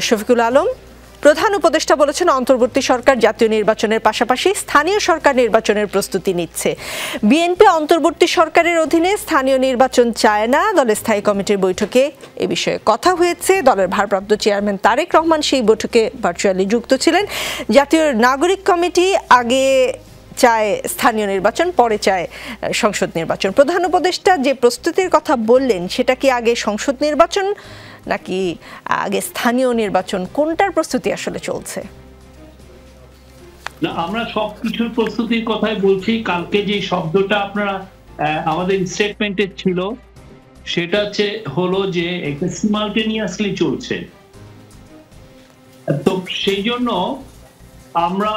শফিকুল আলম, প্রধান উপদেষ্টা বলেছেন অন্তর্বর্তী সরকার জাতীয় নির্বাচনের পাশাপাশি স্থানীয় সরকার নির্বাচনের প্রস্তুতি নিচ্ছে। বিএনপি অন্তর্বর্তী সরকারের অধীনে স্থানীয় নির্বাচন চায় না। দলের স্থায়ী কমিটির বৈঠকে এ বিষয়ে কথা হয়েছে। দলের ভারপ্রাপ্ত চেয়ারম্যান তারেক রহমান সেই বৈঠকে ভার্চুয়ালি যুক্ত ছিলেন। জাতীয় নাগরিক কমিটি আগে চায় স্থানীয় নির্বাচন, পরে চায় সংসদ নির্বাচন। প্রধান উপদেষ্টা যে প্রস্তুতির কথা বললেন সেটা কি আগে সংসদ নির্বাচন নাকি আগে স্থানীয় নির্বাচন, কোনটার প্রস্তুতি আসলে চলছে? না, আমরা সবকিছুর প্রস্তুতির কথাই বলছি। কালকে যে শব্দটা আপনারা আমাদের স্টেটমেন্টে ছিল সেটা হলো যে একটা সিমালটেনিয়াসলি চলছে। তো সেই জন্য আমরা,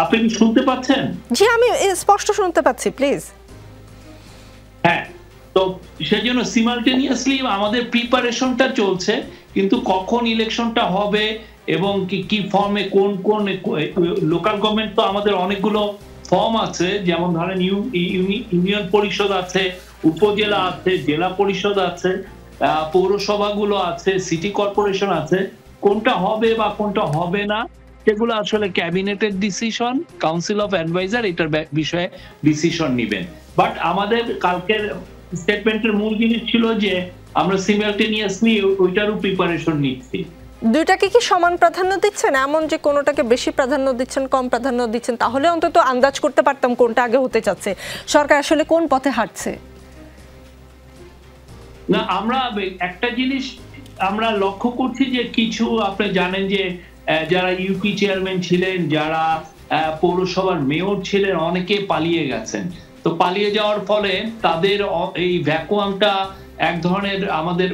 আপনি শুনতে পাচ্ছেন? জি, আমি স্পষ্ট শুনতে পাচ্ছি, প্লিজ। হ্যাঁ, তো সেই জন্য সিমালটেনিয়াসলি আমাদের প্রিপারেশনটা চলছে, কিন্তু কখন ইলেকশনটা হবে এবং কি ফর্মে, কোন কোন লোকাল গভর্নমেন্ট, তো আমাদের অনেকগুলো ফর্ম আছে, যেমন ধরেন ইউনিয়ন পরিষদ আছে, উপজেলা আছে, জেলা পরিষদ আছে, পৌরসভাগুলো আছে, সিটি কর্পোরেশন আছে। কোনটা হবে বা কোনটা হবে না সেগুলো আসলে ক্যাবিনেটের ডিসিশন, কাউন্সিল অফ অ্যাডভাইজার এটার বিষয়ে ডিসিশন নেবেন। বাট আমাদের কালকের স্টেটমেন্টের মূল জিনিস ছিল যে আমরা সিমালটেনিয়াসলি ওইটারও প্রিপারেশন নিচ্ছি। দুইটাকে কি সমান প্রাধান্য দিচ্ছেন, এমন যে কোনোটাকে বেশি প্রাধান্য দিচ্ছেন, কম প্রাধান্য দিচ্ছেন? তাহলে অন্তত আন্দাজ করতে পারতাম কোনটা আগে হতে যাচ্ছে, সরকার আসলে কোন পথে হাঁটছে। না, আমরা একটা জিনিস আমরা লক্ষ্য করছি যে কিছু, আপনি জানেন যে যারা ইউপি চেয়ারম্যান ছিলেন, যারা পৌরসভার মেয়র ছিলেন, অনেকে পালিয়ে গেছেন। তো পালিয়ে যাওয়ার ফলে তাদের এই ভ্যাকুয়ামটা, এক ধরনের আমাদের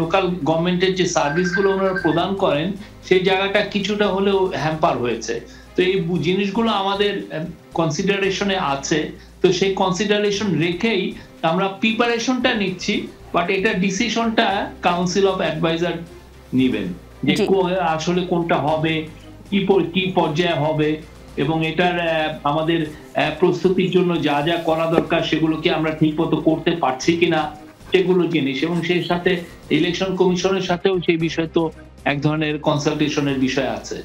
লোকাল গভর্নমেন্টের যে সার্ভিসগুলো ওনারা প্রদান করেন সেই জায়গাটা কিছুটা হলেও হ্যাম্পার হয়েছে। তো এই জিনিসগুলো আমাদের কনসিডারেশনে আছে। তো সেই কনসিডারেশন রেখেই আমরা প্রিপারেশনটা নিচ্ছি, বাট এটা ডিসিশনটা কাউন্সিল অফ অ্যাডভাইজার নেবেন যে আসলে কোনটা হবে, কি পর্যায়ে হবে, এবং এটার আমাদের প্রস্তুতির জন্য যা যা করা দরকার সেগুলো কি আমরা ঠিক মতো করতে পারছি কিনা, সেগুলো জিনিস। এবং সেই সাথে ইলেকশন কমিশনের সাথেও সেই বিষয় তো এক ধরনের কনসালটেশনের বিষয় আছে।